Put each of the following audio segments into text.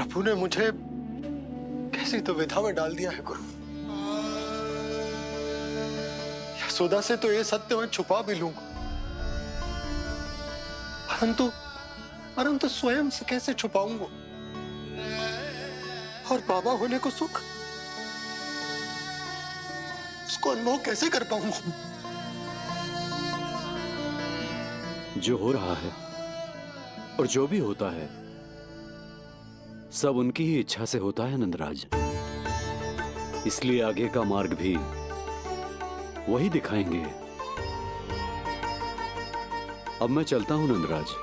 प्रभु ने मुझे कैसी दुविधा में डाल दिया है गुरु। यशोदा से तो ये सत्य मैं छुपा भी लूंगा, परंतु परंतु स्वयं से कैसे छुपाऊंगा? और बाबा होने को सुख, उसको अनुभव कैसे कर पाऊंगा? जो हो रहा है और जो भी होता है सब उनकी ही इच्छा से होता है नंदराज। इसलिए आगे का मार्ग भी वही दिखाएंगे। अब मैं चलता हूं नंदराज।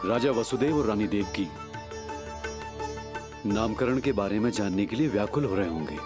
राजा वसुदेव और रानी देवकी नामकरण के बारे में जानने के लिए व्याकुल हो रहे होंगे।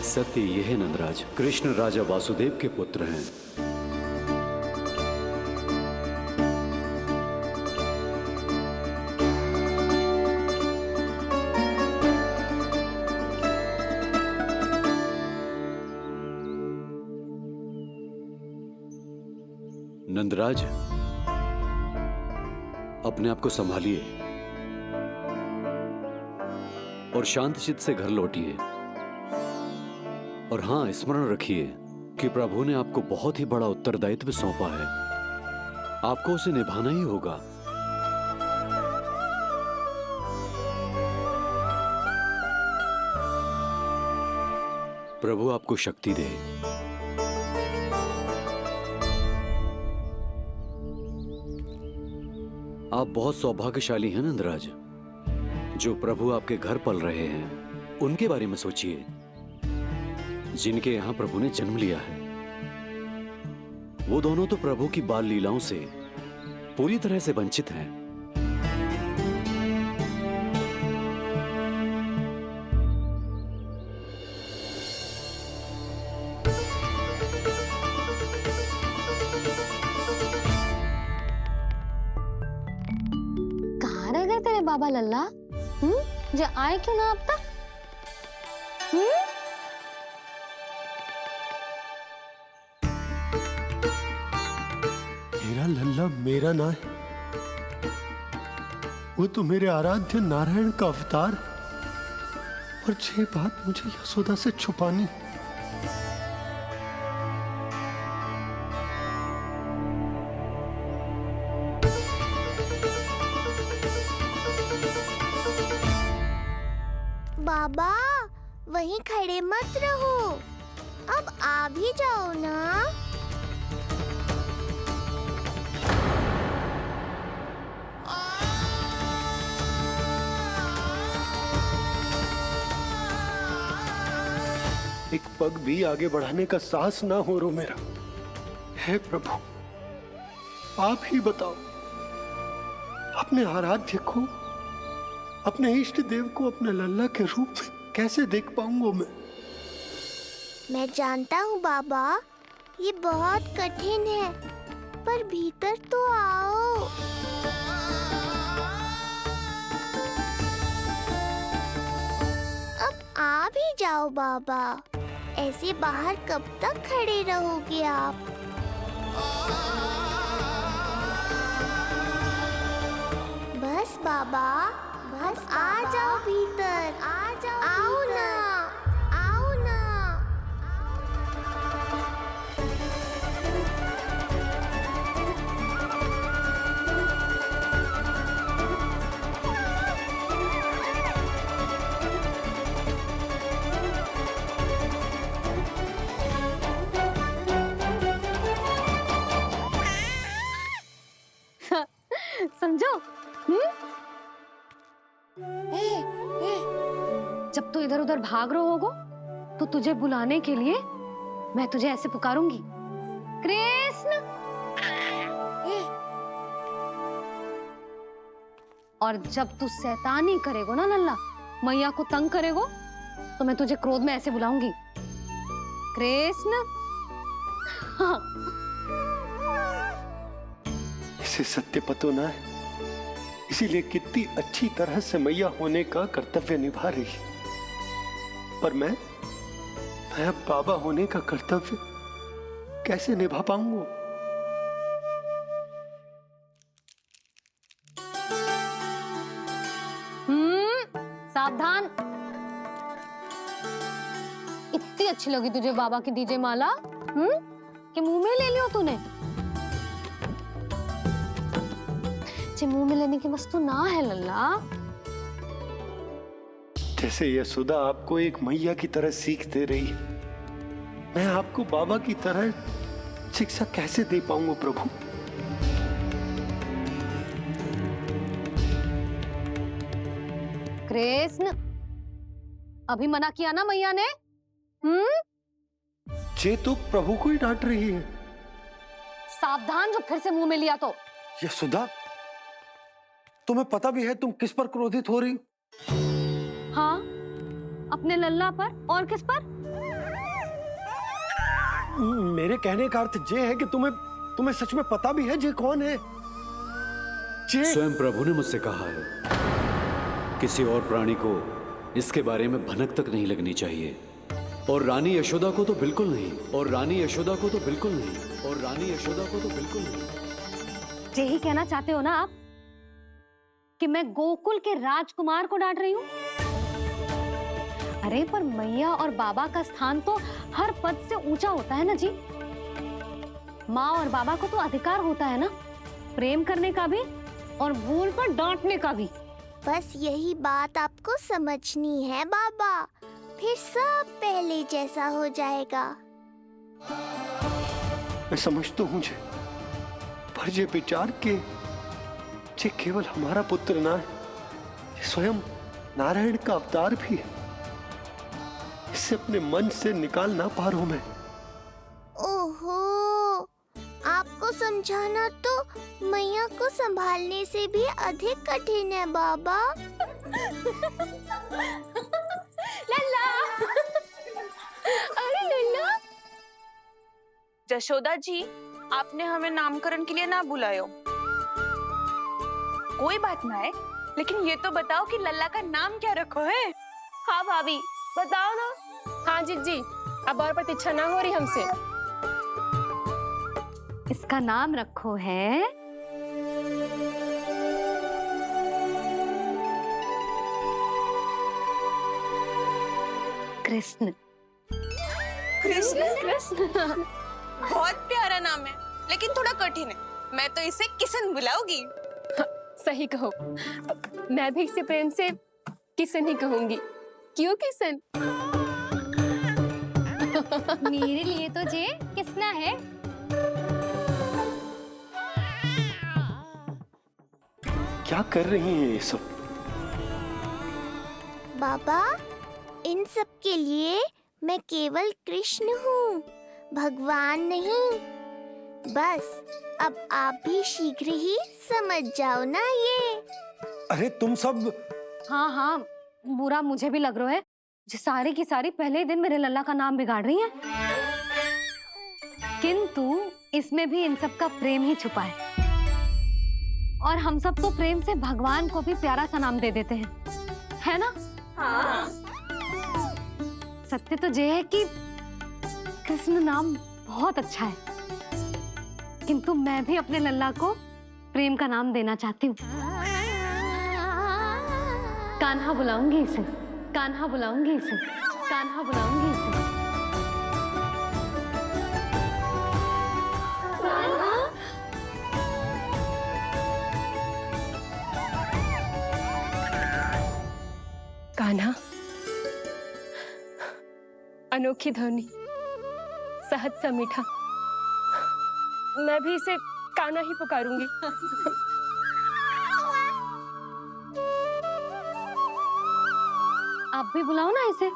सत्य यह है नंदराज, कृष्ण राजा वासुदेव के पुत्र हैं। नंदराज, अपने आप को संभालिए और शांत चित्त से घर लौटिए। और हां, स्मरण रखिए कि प्रभु ने आपको बहुत ही बड़ा उत्तरदायित्व सौंपा है। आपको उसे निभाना ही होगा। प्रभु आपको शक्ति दे। आप बहुत सौभाग्यशाली हैं नंदराज। जो प्रभु आपके घर पल रहे हैं उनके बारे में सोचिए, जिनके यहां प्रभु ने जन्म लिया है। वो दोनों तो प्रभु की बाल लीलाओं से पूरी तरह से वंचित हैं। कहाँ रह गए तेरे बाबा लल्ला? जो आए क्यों ना अब तक? मेरा लल्ला मेरा ना है, वो तो मेरे आराध्य नारायण का अवतार है। और ये बात मुझे यशोदा से छुपानी। बाबा वहीं खड़े मत रहो, अब आ भी जाओ ना। एक पग भी आगे बढ़ाने का साहस ना हो रो मेरा। हे प्रभु, आप ही बताओ, अपने आराध्य को, अपने इष्ट देव को अपने लल्ला के रूप में कैसे देख पाऊंगा मैं जानता हूँ बाबा, ये बहुत कठिन है, पर भीतर तो आओ। अब आ भी जाओ बाबा, ऐसे बाहर कब तक खड़े रहोगे आप? बस बाबा, बस आ जाओ भीतर, आ जाओ, आओ ना, आओ ना। समझो? जब तू इधर उधर भाग रहा होगो तो तुझे बुलाने के लिए मैं तुझे ऐसे पुकारूंगी, कृष्ण। और जब तू शैतानी करेगो ना लल्ला, मैया को तंग करेगो, तो मैं तुझे क्रोध में ऐसे बुलाऊंगी, कृष्ण। हाँ। इसे सत्य पतो ना है, इसीलिए कितनी अच्छी तरह से मैया होने का कर्तव्य निभा रही है। पर मैं अब बाबा होने का कर्तव्य कैसे निभा पाऊंगा? सावधान। इतनी अच्छी लगी तुझे बाबा की दीजे माला, कि मुंह में ले लियो तूने? मुंह में लेने की वस्तु ना है लल्ला। जैसे यशोदा आपको एक मैया की तरह सीख दे रही है, मैं आपको बाबा की तरह शिक्षा कैसे दे पाऊंगा प्रभु? कृष्ण, अभी मना किया ना मैया ने? ये तो प्रभु को ही डांट रही है। सावधान, जो फिर से मुंह में लिया तो। यशोदा, तुम्हें पता भी है तुम किस पर क्रोधित हो रही? हाँ, अपने लल्ला पर। और किस पर? मेरे कहने का अर्थ ये है कि तुम्हें सच में पता भी है ये कौन है? स्वयं प्रभु ने मुझसे कहा है, किसी और प्राणी को इसके बारे में भनक तक नहीं लगनी चाहिए। और रानी यशोदा को तो बिल्कुल नहीं, और रानी यशोदा को तो बिल्कुल नहीं, और रानी यशोदा को तो बिल्कुल नहीं। यही कहना चाहते हो ना आप कि मैं गोकुल के राजकुमार को डांट रही हूँ? अरे पर मैया और बाबा का स्थान तो हर पद से ऊंचा होता है ना जी। माँ और बाबा को तो अधिकार होता है ना प्रेम करने का भी और भूल पर डांटने का भी। बस यही बात आपको समझनी है बाबा, फिर सब पहले जैसा हो जाएगा। मैं समझता हूँ जे, पर ये विचार के ये केवल हमारा पुत्र ना है, ये स्वयं नारायण का अवतार भी है। इसे अपने मन से निकाल ना पा रहा हूं मैं। ओहो, आपको समझाना तो मैया को संभालने से भी अधिक कठिन है बाबा। लल्ला, अरे लल्ला। जशोदा जी, आपने हमें नामकरण के लिए ना बुलायो। कोई बात ना है, लेकिन ये तो बताओ कि लल्ला का नाम क्या रखो है? हाँ भाभी, बताओ ना। हाँ जी, अब और प्रतीक्षा ना हो रही हमसे। इसका नाम रखो है कृष्ण। कृष्ण? बहुत प्यारा नाम है, लेकिन थोड़ा कठिन है। मैं तो इसे किशन बुलाऊंगी। सही कहो, मैं भी इसे प्रेम से किशन ही कहूंगी। क्यों किशन? मेरे लिए तो जे किसना है। क्या कर रही हैं ये सब? बाबा, इन सब के लिए मैं केवल कृष्ण हूँ, भगवान नहीं। बस अब आप भी शीघ्र ही समझ जाओ ना ये। अरे तुम सब। हाँ, बुरा मुझे भी लग रहा है, जो सारी की सारी पहले ही दिन मेरे लल्ला का नाम बिगाड़ रही हैं। किंतु इसमें भी इन सब का प्रेम ही छुपा है, और हम सब तो प्रेम से भगवान को भी प्यारा सा नाम दे देते हैं, है ना? हाँ। सत्य तो ये है कि कृष्ण नाम बहुत अच्छा है, किंतु मैं भी अपने लल्ला को प्रेम का नाम देना चाहती हूँ। कान्हा बुलाऊंगी इसे, कान्हा बुलाऊंगी इसे, कान्हा बुलाऊंगी इसे। कान्हा, अनोखी ध्वनि, सहज सा मीठा। मैं भी इसे कान्हा ही पुकारूंगी। आप भी बुलाओ ना इसे।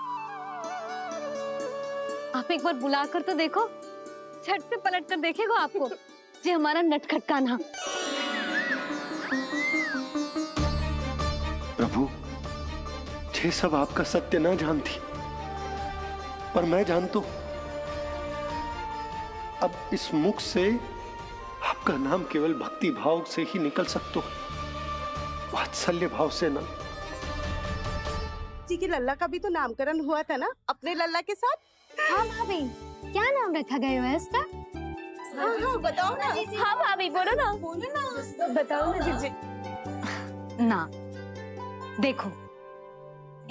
आप एक बार बुला कर तो देखो, झट से पलट कर देखेगा आपको जी हमारा नटखट कान्हा। प्रभु, ये सब आपका सत्य ना जानती, पर मैं जानता हूं। अब इस मुख से आपका नाम केवल भक्ति भाव से ही निकल सकता है, वात्सल्य भाव से ना। जी की लल्ला का भी तो नामकरण हुआ था ना अपने लल्ला के साथ। हाँ भाभी, क्या नाम रखा गया है इसका? हाँ, बताओ ना। हाँ भाभी बोलो ना बताओ ना जीजी। ना देखो,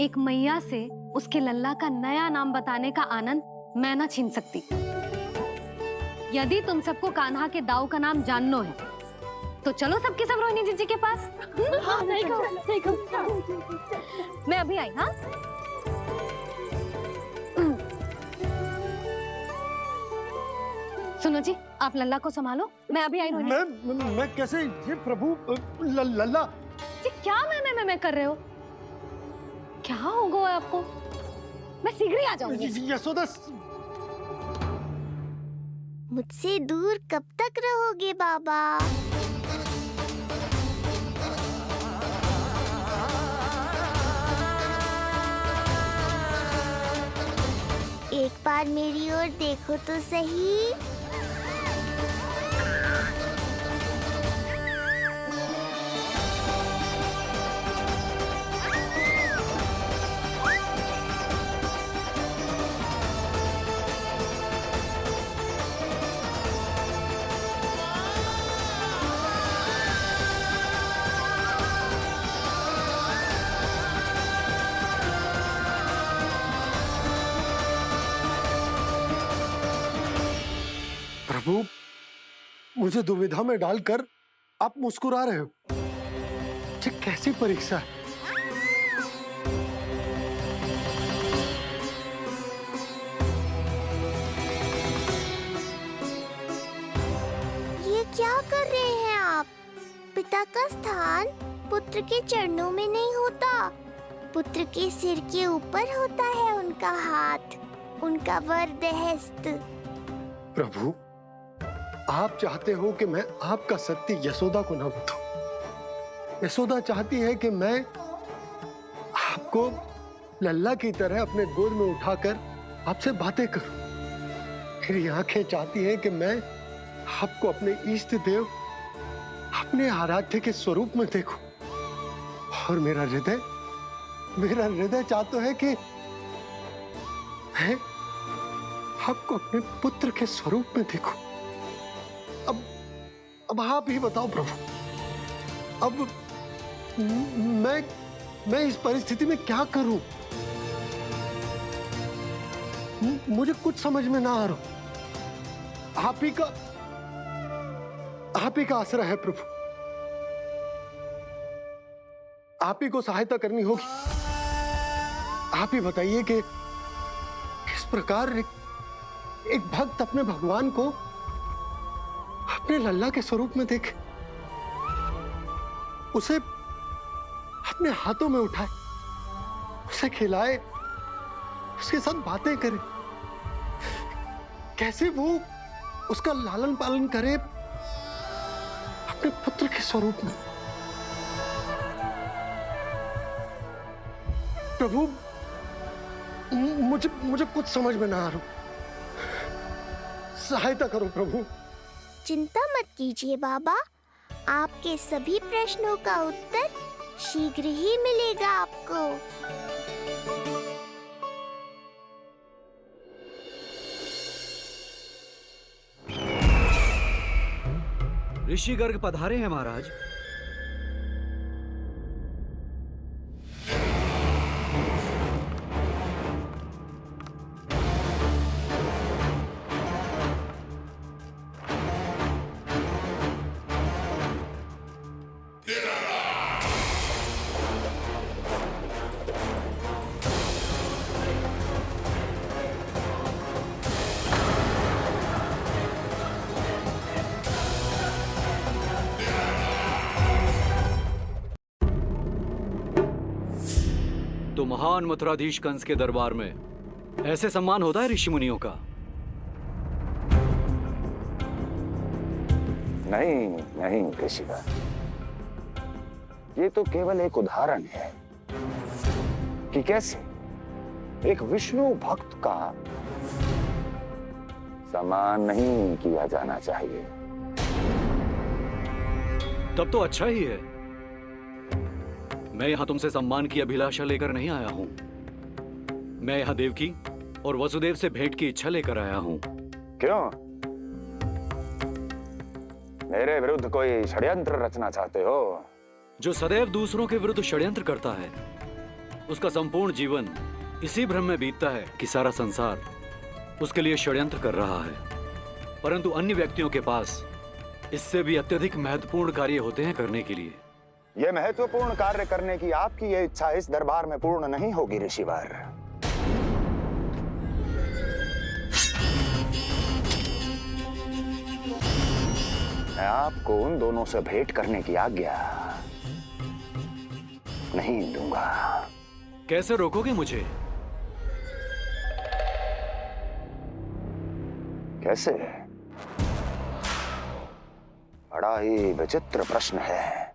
एक मैया से उसके लल्ला का नया नाम बताने का आनंद मैं ना छीन सकती। यदि तुम सबको कान्हा के दाऊ का नाम जानना है तो चलो सबके सब रोहिणी जीजी के पास। हाँ सही कहो। मैं अभी आई। हाँ सुनो जी, आप लल्ला को संभालो, मैं अभी आई। रोहिणी मैं कैसे? ये प्रभु लल्ला। जी क्या मैं कर रहे हो? क्या हो गया आपको? मैं शीघ्र ही आ जाऊंगी। यशोदा, मुझसे दूर कब तक रहोगे बाबा? एक बार मेरी ओर देखो तो सही। प्रभु, मुझे दुविधा में डालकर आप मुस्कुरा रहे हो। ये कैसी परीक्षा है? ये क्या कर रहे हैं आप? पिता का स्थान पुत्र के चरणों में नहीं होता, पुत्र के सिर के ऊपर होता है उनका हाथ, उनका वरद हस्त। प्रभु, आप चाहते हो कि मैं आपका सत्य यशोदा को ना बताऊं। यशोदा चाहती है कि मैं आपको लल्ला की तरह अपने गोद में उठाकर आपसे बातें करूं। मेरी आंखें चाहती हैं कि मैं आपको अपने इष्ट देव, अपने आराध्य के स्वरूप में देखूं। और मेरा हृदय चाहता है कि मैं आपको अपने पुत्र के स्वरूप में देखूं। अब आप ही बताओ प्रभु, अब मैं इस परिस्थिति में क्या करूं? मुझे कुछ समझ में ना आ रहा। आप ही का आश्रय है प्रभु। आप ही को सहायता करनी होगी। आप ही बताइए कि किस प्रकार एक भक्त अपने भगवान को अपने लल्ला के स्वरूप में देखे, उसे अपने हाथों में उठाए, उसे खिलाए, उसके साथ बातें करे, कैसे वो उसका लालन पालन करे अपने पुत्र के स्वरूप में। प्रभु, मुझे कुछ समझ में ना आ रहा। सहायता करो प्रभु। चिंता मत कीजिए बाबा, आपके सभी प्रश्नों का उत्तर शीघ्र ही मिलेगा आपको। ऋषि गर्ग पधारे हैं महाराज। तो महान मथुराधीश कंस के दरबार में ऐसे सम्मान होता है ऋषि मुनियों का? नहीं नहीं ऋषिवर, ये तो केवल एक उदाहरण है कि कैसे एक विष्णु भक्त का सम्मान नहीं किया जाना चाहिए। तब तो अच्छा ही है। मैं यहां तुमसे सम्मान की अभिलाषा लेकर नहीं आया हूं। मैं यहां देवकी और वसुदेव से भेंट की इच्छा लेकर आया हूं। क्यों? मेरे विरुद्ध कोई षड्यंत्र रचना चाहते हो? जो सदैव दूसरों के विरुद्ध षड्यंत्र करता है, उसका संपूर्ण जीवन इसी भ्रम में बीतता है कि सारा संसार उसके लिए षड्यंत्र कर रहा है। परंतु अन्य व्यक्तियों के पास इससे भी अत्यधिक महत्वपूर्ण कार्य होते हैं करने के लिए। यह महत्वपूर्ण कार्य करने की आपकी यह इच्छा इस दरबार में पूर्ण नहीं होगी ऋषिवर। मैं आपको उन दोनों से भेंट करने की आज्ञा नहीं दूंगा। कैसे रोकोगे मुझे? कैसे? बड़ा ही विचित्र प्रश्न है,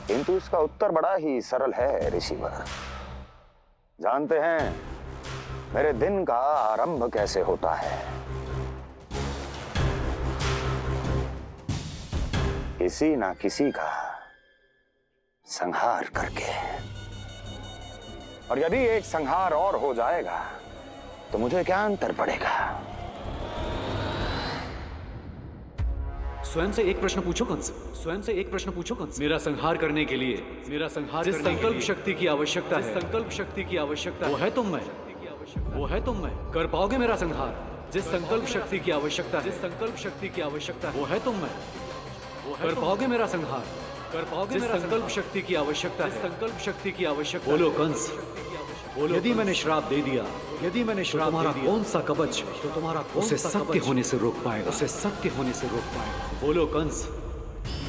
किंतु इसका उत्तर बड़ा ही सरल है ऋषिवर। जानते हैं मेरे दिन का आरंभ कैसे होता है? किसी ना किसी का संहार करके। और यदि एक संहार और हो जाएगा तो मुझे क्या अंतर पड़ेगा? स्वयं से एक प्रश्न पूछो कंस। स्वयं से एक प्रश्न पूछो कंस। मेरा संहार करने के लिए, जिस संकल्प शक्ति की आवश्यकता है, संकल्प शक्ति की आवश्यकता वो है तुम में, वो है तुम में। कर पाओगे मेरा संहार? जिस संकल्प शक्ति की आवश्यकता है, जिस संकल्प शक्ति की आवश्यकता वो है तुम में। कर पाओगे मेरा संहार? कर पाओगे मेरा संकल्प शक्ति की आवश्यकता है, संकल्प शक्ति की आवश्यकता। बोलो कंस, बोलो। यदि मैंने श्राप दे दिया, यदि मैंने श्राप दे दिया, कौन सा कवच तो तुम्हारा उसे सत्य होने से रोक पाएगा? उसे सत्य होने से रोक पाएगा? बोलो कंस,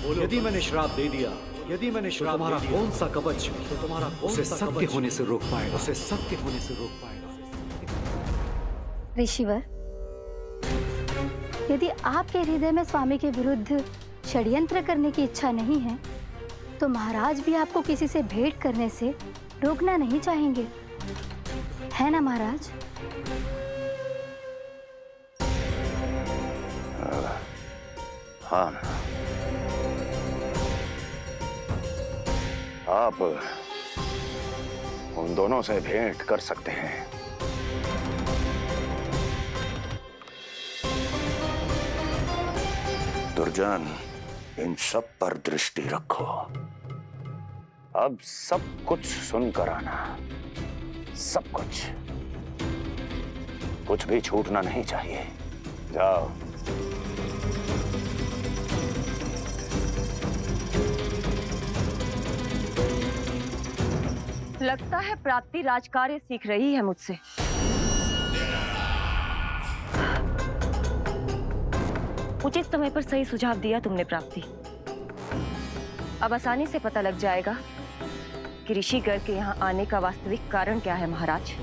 बोलो। यदि मैंने श्राप दे दिया, यदि मैंने श्राप दे दिया, कौन सा कवच तो तुम्हारा उसे सत्य होने से रोक पाएगा? उसे सत्य होने से रोक पाएगा? ऋषिवर, यदि आपके हृदय में स्वामी के विरुद्ध षड्यंत्र करने की इच्छा नहीं है, तो महाराज भी आपको किसी से भेंट करने से रोकना नहीं चाहेंगे, है ना महाराज? हाँ, आप उन दोनों से भेंट कर सकते हैं। दुर्जन, इन सब पर दृष्टि रखो। अब सब कुछ सुनकर आना, सब कुछ, कुछ भी छूटना नहीं चाहिए। जाओ। लगता है प्राप्ति राजकार्य सीख रही है मुझसे। उचित समय पर सही सुझाव दिया तुमने प्राप्ति। अब आसानी से पता लग जाएगा कि ऋषिगर के यहाँ आने का वास्तविक कारण क्या है महाराज।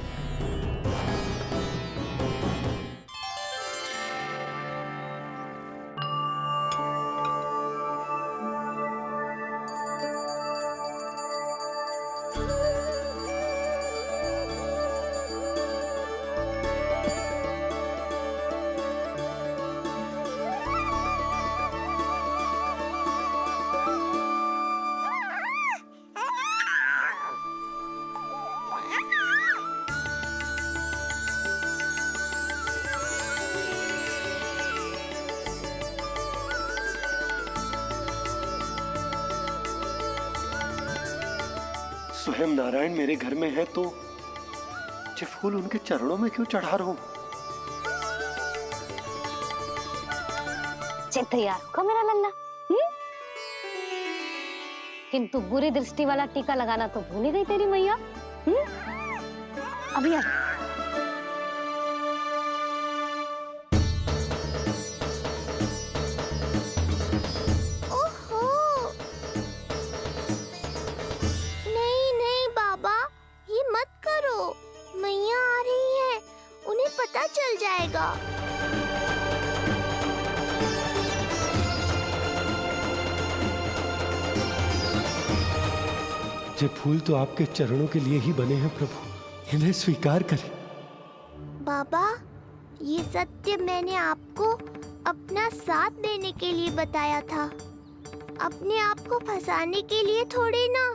स्वयं नारायण मेरे घर में है तो ये फूल उनके चरणों में क्यों चढ़ा रहा हूं? चल तैयार होगा मेरा लल्ला। किंतु बुरी दृष्टि वाला टीका लगाना तो भूल ही गई तेरी मैया। अभी आ। ओहो, नहीं नहीं बाबा, जाएगा। ये फूल तो आपके चरणों के लिए ही बने हैं प्रभु, इन्हें स्वीकार करें। बाबा, ये सत्य मैंने आपको अपना साथ देने के लिए बताया था, अपने आप को फंसाने के लिए थोड़ी ना।